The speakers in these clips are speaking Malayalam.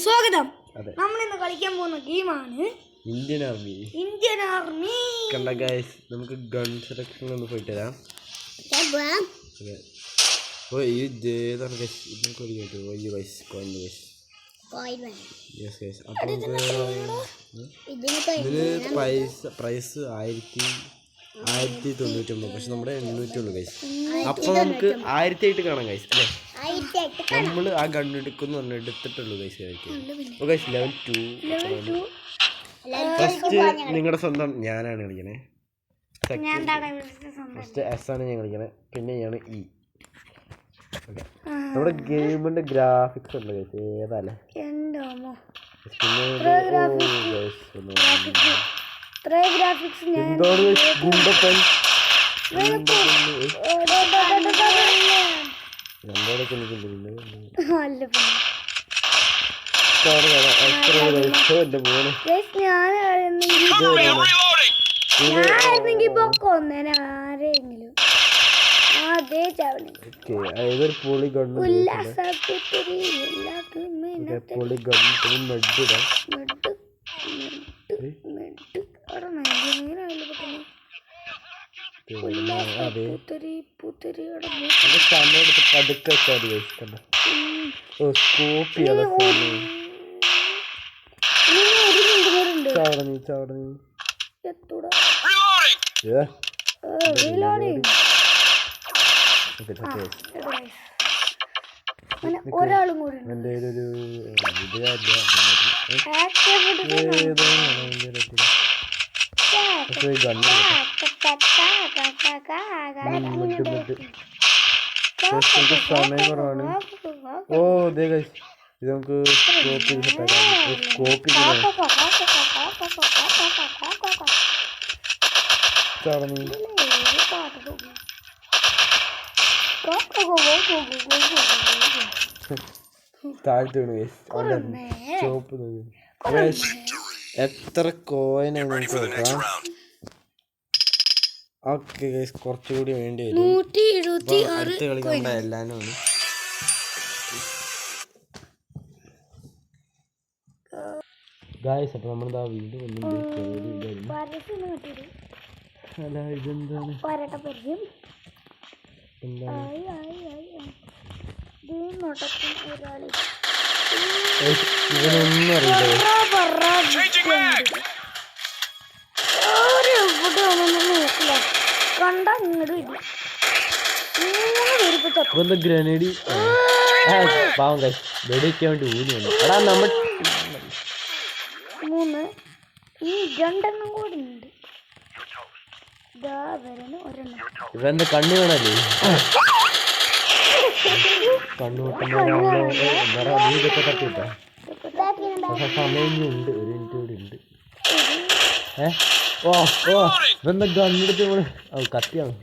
സ്വാഗതം. നമ്മൾ ഇന്ന് കളിക്കാൻ പോകുന്ന ഗെയിമാണ് ഇന്ത്യൻ ആർമി. കണ്ട ഗൈസ്, നമുക്ക് ഗൺ സെലക്ഷൻ ഒന്ന് പോയിട്ട് വരാം. പ്രൈസ് 1099, പക്ഷെ നമ്മുടെ 800 ഉള്ളു ഗൈസ്. അപ്പൊ നമുക്ക് 1008 കാണാം ഗൈസ് അല്ലേ. നമ്മൾ ആ ഗണ്ണ് എടുക്കുന്നു എടുത്തിട്ടുള്ളൂ ഗൈസ്. Guys level 2. ഫസ്റ്റ് നിങ്ങളുടെ സ്വന്തം ഞാനാണ് കളിക്കണേ. ഫസ്റ്റ് എസ് ആണ് ഞാൻ കളിക്കണേ, പിന്നെ ഞാൻ ഇ. ഓക്കെ, നമ്മുടെ ഗെയിമിന്റെ ഗ്രാഫിക്സ് ഉണ്ട് ഗൈസ്. ഏതാല്ലേ ഏതൊരു പൊളി ഗണ്ണ് പൊളി ഗണ്ണ് പതുക്കെ ഒരാളും കൂടി സമയം കുറവാണ്. ഓ ദേ ഗൈസ്, ഇത് നമുക്ക് സ്കോപ്പ് താഴ്ത്തു ചോപ്പ്. എത്ര കോയിനാണ് നമുക്ക് നോക്കാം. ഓക്കെ ഗൈസ്, കുറച്ചുകൂടി വേണ്ടി വരും. അടുത്ത് കളിക്കേണ്ട എല്ലാനും ആണ്. ഗൈസ്, അപ്പൊ നമ്മളിതാ വീണ്ടും അല്ല ഇതെന്താണ് ഇവനൊന്നും അറിയില്ല. ഗ്രനേഡി പാവം ഗൈസ്, വെടിക്കാൻ വേണ്ടി ഊരി വന്നു. എടാ നമ്മൾ 3 ഈ 2 എണ്ണം കൂടി ഉണ്ട്. ഇവന്റെ കണ്ണു വേണല്ലേ, കണ്ണു ഇതൊക്കെ തട്ടിട്ടാ. പക്ഷെ സമയം ഉണ്ട്, 1 മിനിറ്റ് കൂടി ഉണ്ട്. ഇവന്റെ ഗണ്ണെടുത്ത് നമ്മള് കത്തിയാണ്.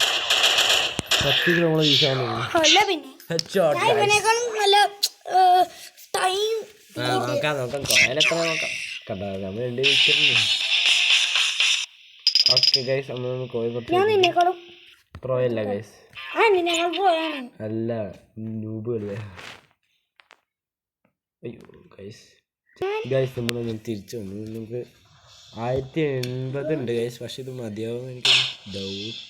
കത്തി നമ്മളെ വീശാൻ നോക്കാം. കോയിലെത്ര നോക്കാം. കണ്ടാ നമ്മൾ രണ്ട് വീശിരുന്നു. ഓക്കെ ഗൈസ്, നമ്മൾ കോയിൽ പ്രോ അല്ല ഗൈസ്, അല്ല നൂബല്ലേ. അയ്യോ ഗൈസ്, നമ്മൾ തിരിച്ചു വന്നു. നമുക്ക് 1080 ഉണ്ട് ഗൈസ്, പക്ഷെ ഇത് മതിയാവും എനിക്ക് ഡൗട്ട്.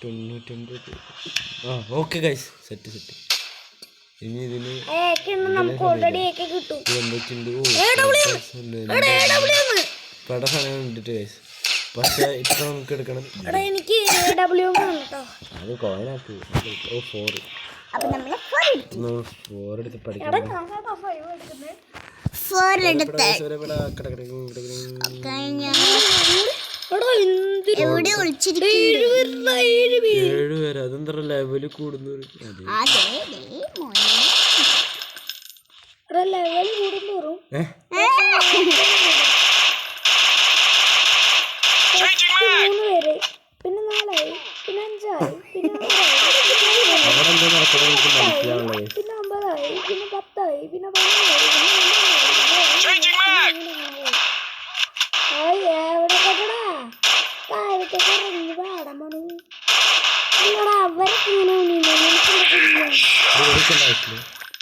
99. Okay guys, set. ഇനി ഇതിന് പല സാധനങ്ങൾ ഉണ്ടിട്ട് ഗൈസ്, പക്ഷെ ഇപ്പൊ നമുക്ക് എടുക്കണം. അത് കോയിനാക്കി 4 എടുത്ത് പഠിക്കണം. അതെന്താ ലെവല് കൂടുന്നു. പിന്നെ 4 പിന്നെ 5 പിന്നെ 6 പിന്നെ 9 പിന്നെ 10 പിന്നെ 11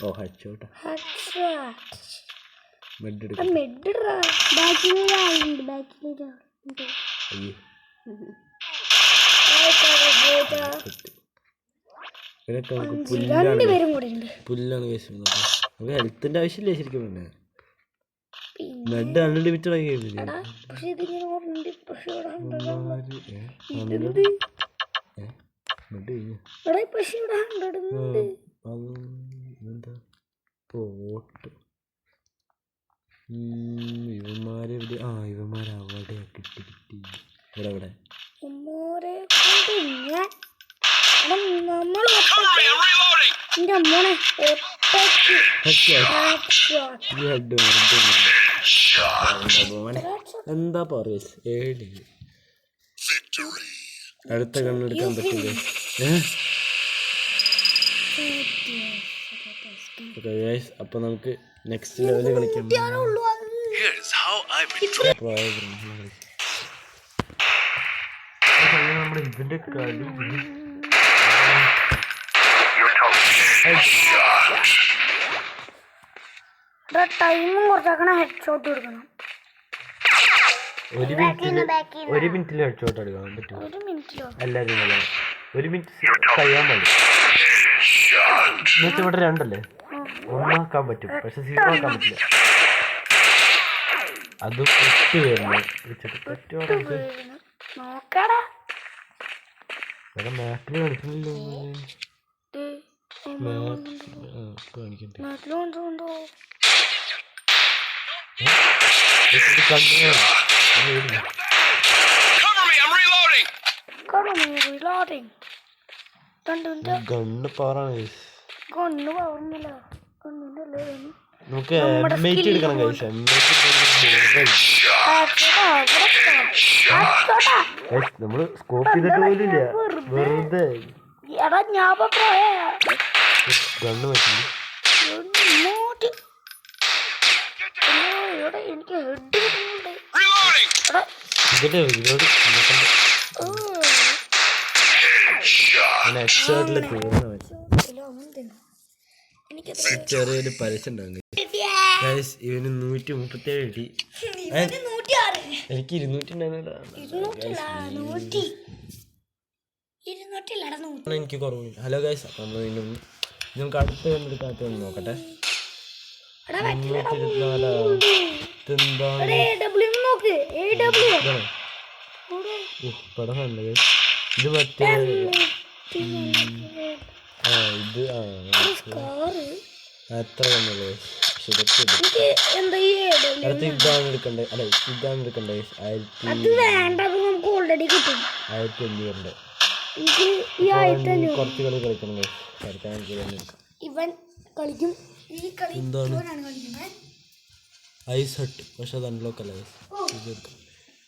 Oh, headshot. മെഡ് എടുക്കാം. അയ്യോ ഇവരൊക്കെ നമുക്ക് പുല്ലാണ് കഴിച്ചത്. നമുക്ക് ഹെൽത്തിന്റെ ആവശ്യമില്ല ശരിക്കും. പിന്നെ ബ്ലഡ് അൺലിമിറ്റഡ് ആയി കഴിഞ്ഞില്ല. എന്താ പോട്ട് ഇവന്മാരെ ഇവന്മാരെ അവിടെ കിട്ടി ഇവിടെ ഇവിടെ എന്താ പറയുക. 7 അടുത്ത കണ്ണെടുക്കാൻ പറ്റില്ല. അപ്പൊ നമുക്ക് നെക്സ്റ്റ് ലെവല് കളിക്കാം. നമ്മുടെ ഇതിന്റെ കളി ടൈമും കുറച്ചാക്കണം. ഹെഡ് ഷോട്ട് കൊടുക്കണം. 1 മിനിറ്റിൽ ഹെഡ് ഷോട്ട് എടുക്കാൻ പറ്റും. എല്ലാവരും 1 മിനിറ്റ് കഴിയാൻ പാടില്ല. എന്നുവെച്ചാൽ ഇവിടെ 2 അല്ലേ, 1 ആക്കാൻ പറ്റും പക്ഷെ 0 ആക്കാൻ പറ്റില്ല. അതും 8 പേരുന്നു മാപ്പിൽ കളിക്കുന്നില്ലോ. ഗണ്ണ് പവറാണ്. നമുക്ക് എംഐറ്റ് എടുക്കണം കഴിച്ച. നമ്മള് സ്കോപ്പ് ചെയ്തിട്ട് പോലില്ല, വെറുതെ ഗണ്ണ് പറ്റില്ല. ചെറിയൊരു പരസ്യം ഉണ്ടാകും. ഇവന് 137 കിട്ടി. എനിക്ക് 200 എനിക്ക് കുറവില്ല. ഹലോ ഗൈസ്, അപ്പൊ നമ്മൾ വീണ്ടും നമുക്ക് അടുത്ത കണ്ടെടുക്കാത്ത നോക്കട്ടെ. 324 പടമല്ല ഗൈസ്. ഇത് മറ്റേ ഇത് അത്ര വന്നല്ലേ. അടുത്ത് ഇതാണ് എടുക്കണ്ടേ. അല്ലെ ഇതാണ് എടുക്കണ്ടേ. 1500 കുറച്ച് കളി കളിക്കണം. എന്താണ് ഐസ് ഹട്ട്, പക്ഷെ അത് അൺലോക്ക് അല്ല. ഇതെടുക്കാം.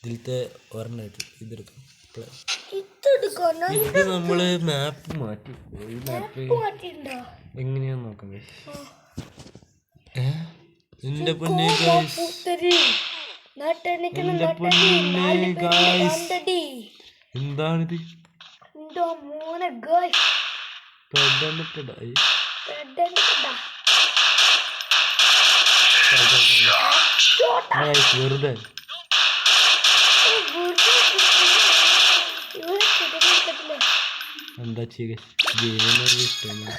ഇതിലത്തെ ഒരെണ്ണമായിട്ട് ഇതെടുക്കാം. ഇത് നമ്മള് മാപ്പ് മാറ്റി. ഈ മാപ്പ് എങ്ങനെയാന്ന് നോക്കാം. എന്റെ പൊന്നെ ഗൈസ്, എന്താണിത്? വെറുതെ എന്താ ചെയ്യുക. ഗെയിമിനൊരു ഇഷ്ടമില്ല.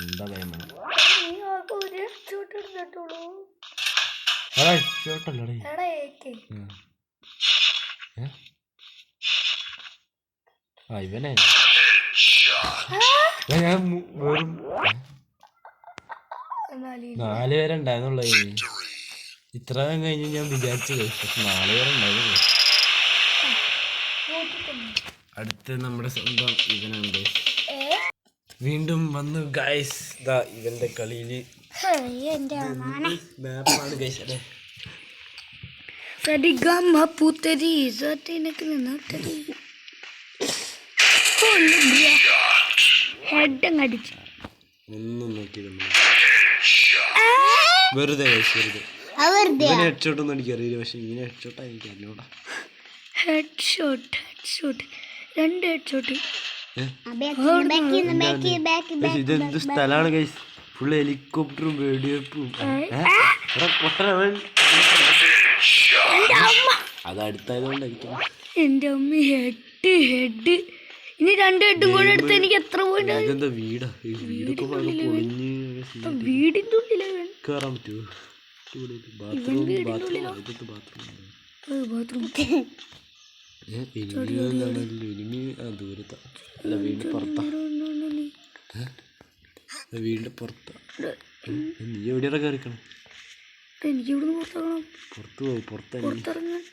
എന്താ ഭയം ഷോട്ടല്ലേ ഇവനെ ഞാൻ വെറും 4 പേരെ ഉണ്ടായിരുന്നുള്ളൂ. ഇത്ര കഴിഞ്ഞ് ഞാൻ വിചാരിച്ചു പക്ഷെ 4 പേരെ ഉണ്ടായിരുന്നു. അടുത്ത് നമ്മുടെ സ്വന്തം ഇവനുണ്ട്, വീണ്ടും വന്നു ഗൈസ്. ഇതാ ഇവന്റെ കളിയില് മാപ്പാണ് ഗൈസ്. അല്ലേ ഒന്നും നോക്കി വെറുതെ ഹെഡ്ഷോട്ട് ഒന്നും എനിക്ക് അറിയില്ല. പക്ഷെ ഇങ്ങനെ ഹെഡ്ഷോട്ടാ എനിക്ക് അറിഞ്ഞൂടാ. Headshot 2 headshot. ഇതെന്ത് സ്ഥലാണ് ഗൈസ്, ഫുള്ള് ഹെലികോപ്റ്ററും വെടിവെപ്പും. അത് അടുത്തായതുകൊണ്ടായിരിക്കും. എന്റെ അമ്മ ഹെഡ്. ഇനി 2 ഹെഡും കൂടെ എടുത്ത് എനിക്ക് എത്ര പോയിന്റ്? ഇതെന്താ വീടാ? ഈ വീടൊക്കെ പൊളിഞ്ഞ് വീടിന്റെ ഉള്ളിലാണ് കയറാൻ പറ്റുമോ? ബാത്റൂം ഇനിമി ദൂരത്താ, അല്ല വീടിന്റെ പുറത്താ. വീടിന്റെ പുറത്താ. നീ എവിടെയാണ് കയറിക്കണം? എനിക്ക് ഇവിടുന്ന് പുറത്തിറങ്ങണം. പുറത്ത് പോയി പുറത്തിറങ്ങാൻ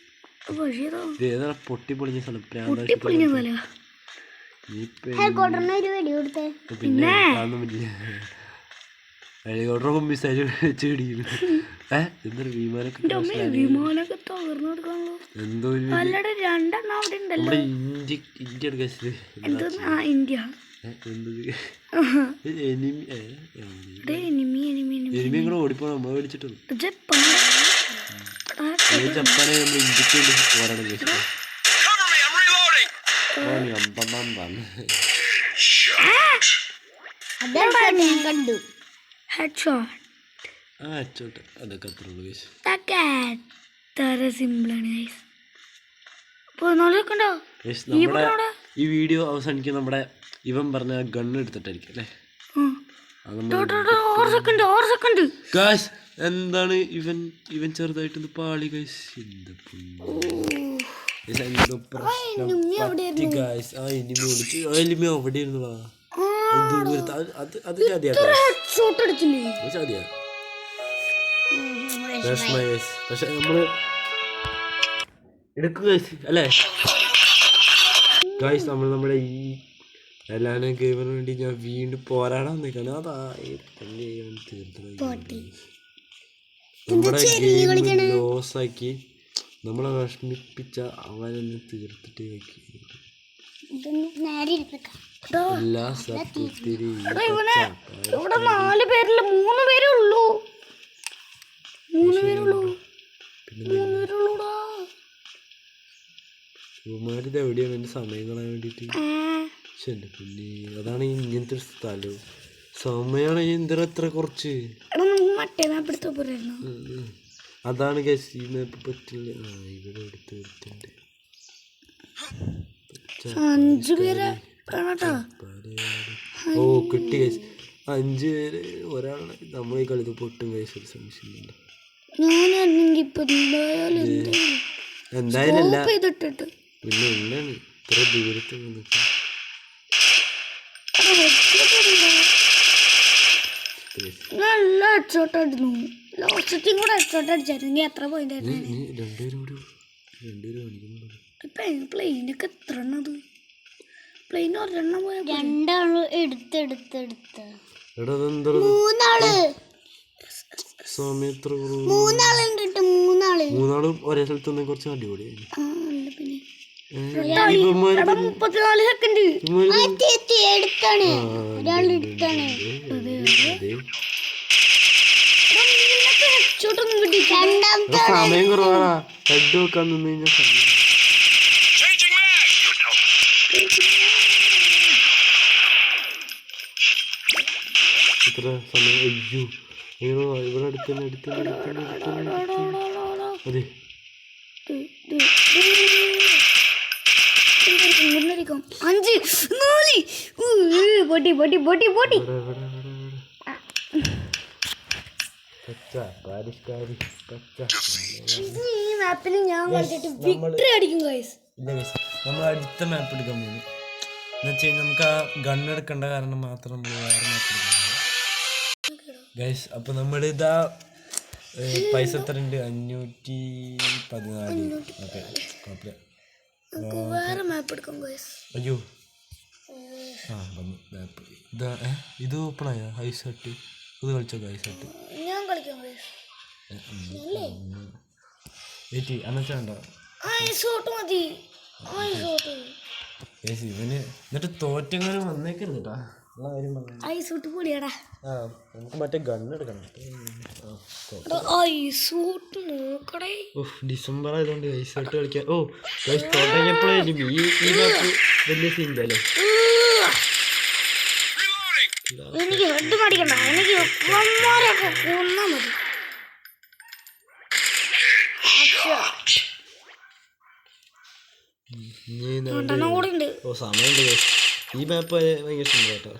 ഏതാ പൊട്ടി പൊളിഞ്ഞ സ്ഥലം? പൊട്ടിപ്പൊളിഞ്ഞ സ്ഥല. പിന്നെ കാണാൻ പറ്റില്ല. ഹെലികോപ്റ്ററൊക്കെ മിസൈൽ വെച്ച് പിടിക്കുന്നു. എന്തൊരു വിമാനമൊക്കെ തകർന്നു കൊടുക്കാണല്ലോ. എന്തോ അല്ലടെ 2 എണ്ണം അവിടെ ഉണ്ടല്ലോ. ഇന്ത്യ ഇന്ത്യ എനിമി കൂടെ ഓടിപ്പോ നമ്മളെ മേടിച്ചിട്ടുണ്ട്. ജപ്പാനെ നമ്മൾ ഇന്ത്യക്ക് വേണ്ടി പോരാടം കഴിച്ചു. അതൊക്കെ അത്ര ഉള്ളു. സിമ്പിളാണ്. ഈ വീഡിയോ അവസാനിക്കും നമ്മുടെ ഇവൻ പറഞ്ഞ ഗണ്ണ് എടുത്തിട്ടായിരിക്കും അല്ലേ? ഗായ്സ് എന്താണ് ഇവൻ ചെറുതായിട്ടൊന്ന് പാളി ഗായ്സ്. എനിമി അവിടെ ഇരുന്നതാ. അത് പക്ഷെ നമ്മള് എടുക്കുക അല്ലേ ഗായ്സ്? നമ്മൾ നമ്മുടെ ഈ എല്ലാവരും ഗെയിമിന് വേണ്ടി ഞാൻ വീണ്ടും പോരാടാൻ നിൽക്കണം. അതാ നമ്മുടെ ഗെയിം ലോസാക്കി നമ്മളെ വിഷമിപ്പിച്ച അവനെന്ന് തീർത്തിട്ട് എല്ലാ സത്യത്തിരി ഇവിടെ 4 പേരില്ല, 3 പേരേ ഉള്ളൂ. 3 പേരുള്ളൂ. ഇവന്മാരിത് എവിടെയാണ് എൻ്റെ സമയം കളയാൻ വേണ്ടിയിട്ട്? ശരി പിന്നെ അതാണ് ഇങ്ങനത്തെ ഒരു സ്ഥലവും സമയമാണ്. എന്തിനാ എത്ര കുറച്ച്? അതാണ് ഗൈസ് ഈ മാപ്പ് പറ്റില്ല. ഇവിടെ എടുത്തിട്ടുണ്ട് 5 പേരെ. ഓ കിട്ടി ഗൈസ് 5 പേര്. ഒരാളെ നമ്മൾ ഈ കളിക്ക് പൊട്ടും ഗൈസ്. ഒരു സംശയമില്ല. എന്തായാലും പിന്നെ എന്താണ് ഇത്ര ദൂരത്ത് നല്ല ഹെഡ്ഷോട്ട് അടിച്ചു. ലോസ്റ്ററ്റും കൂടെ ഹെഡ്ഷോട്ട് അടിച്ചായിരുന്നു. എത്ര പോയിന്റ് ആയിരുന്നു? പ്ലെയിനൊക്കെ എത്ര എണ്ണത്? പ്ലെയിൻ ഒരെണ്ണം പോയ 2 ആള് എടുത്ത് 3 ഒരേ സ്ഥലത്ത് നിന്ന് കുറച്ച് അടിപൊളിയായി. 34 സെക്കൻഡ് സമയം കുറവാണ്. ഹെഡ് വെക്കാൻ നിന്ന് കഴിഞ്ഞാൽ എത്ര സമയം? അയ്യോ ഇവിടെ അടുത്തന്നെ അതെ. നമ്മൾ അടുത്ത മാപ്പ് എടുക്കാൻ പോകുന്നു. എന്ന് വെച്ച് കഴിഞ്ഞാൽ നമുക്ക് ആ ഗണ്ണ് എടുക്കേണ്ട കാരണം മാത്രം നമ്മൾ വേറെ മാപ്പ് എടുക്കാൻ ഗൈസ്. അപ്പൊ നമ്മളിതാ പൈസ എത്ര ഉണ്ട്? 514. ഓക്കെ വേറെ മാപ്പ് എടുക്കാം ഗൈസ്. അയ്യോ വന്നു മാപ്പ്. ഇതാ ഇത് ഓപ്പൺ ആയ ഹൈസട്ട്. ഇത് കളിച്ചോ ഹൈസട്ട്? ഞാൻ കളിക്കാം ഗൈസ്. അന്നച്ചാണ്ടോ ഇവന് എന്നിട്ട് തോറ്റെങ്ങനെ വന്നേക്കരുത് കേട്ടാ. ഐസ് ഔട്ട് പൊളിയാടാ. നമുക്ക് മറ്റേ ഗണ്ണെടുക്കണം. ഐസ് ഔട്ട് നോക്കടേ. ഡിസംബർ ആയതുകൊണ്ട് ഐസ് ഔട്ട് കളിക്കാൻ. ഓ ഗൈസ് തുടങ്ങിയപ്പോഴേ ഈ മാപ്പ് വലിയ സീനില്ലല്ലേ. എനിക്ക് ഹെഡ് മടിക്കണ്ട, എനിക്ക് കൊന്നാലൊക്കെ കൊന്നാ മതി. ഓ സമയമുണ്ട് ഗൈസ്. ഈ മാപ്പ് ഭയങ്കര സിമ്പിൾ കേട്ടോ.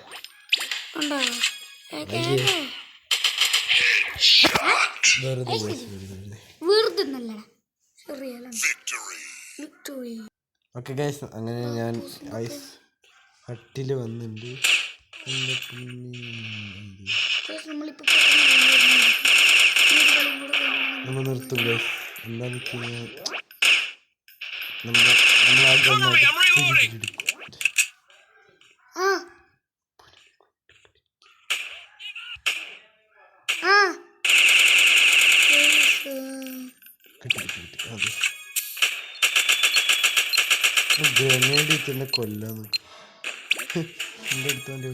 ഓക്കെ ഗൈസ്, അങ്ങനെ ഞാൻ ഐസ് ഹട്ടിൽ വന്നിട്ടുണ്ട്. നമ്മൾ നിർത്തും ഗൈസ്. എന്താന്ന് വെച്ച് കഴിഞ്ഞാൽ നമ്മൾ ആ ഗണ്ണ് ഗ്രനേഡ് ഇത്തന്നെ കൊല്ലാന്ന് എൻ്റെ അടുത്തോണ്ട്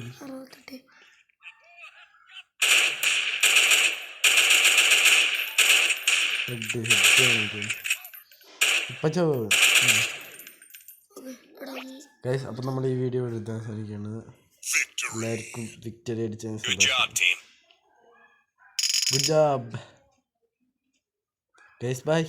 ഗൈസ്. അപ്പം നമ്മൾ ഈ വീഡിയോ എടുത്താൽ സാധിക്കുന്നത് എല്ലാവർക്കും വിക്ടറി അടിച്ചതിന് സന്തോഷം. Good job guys, by.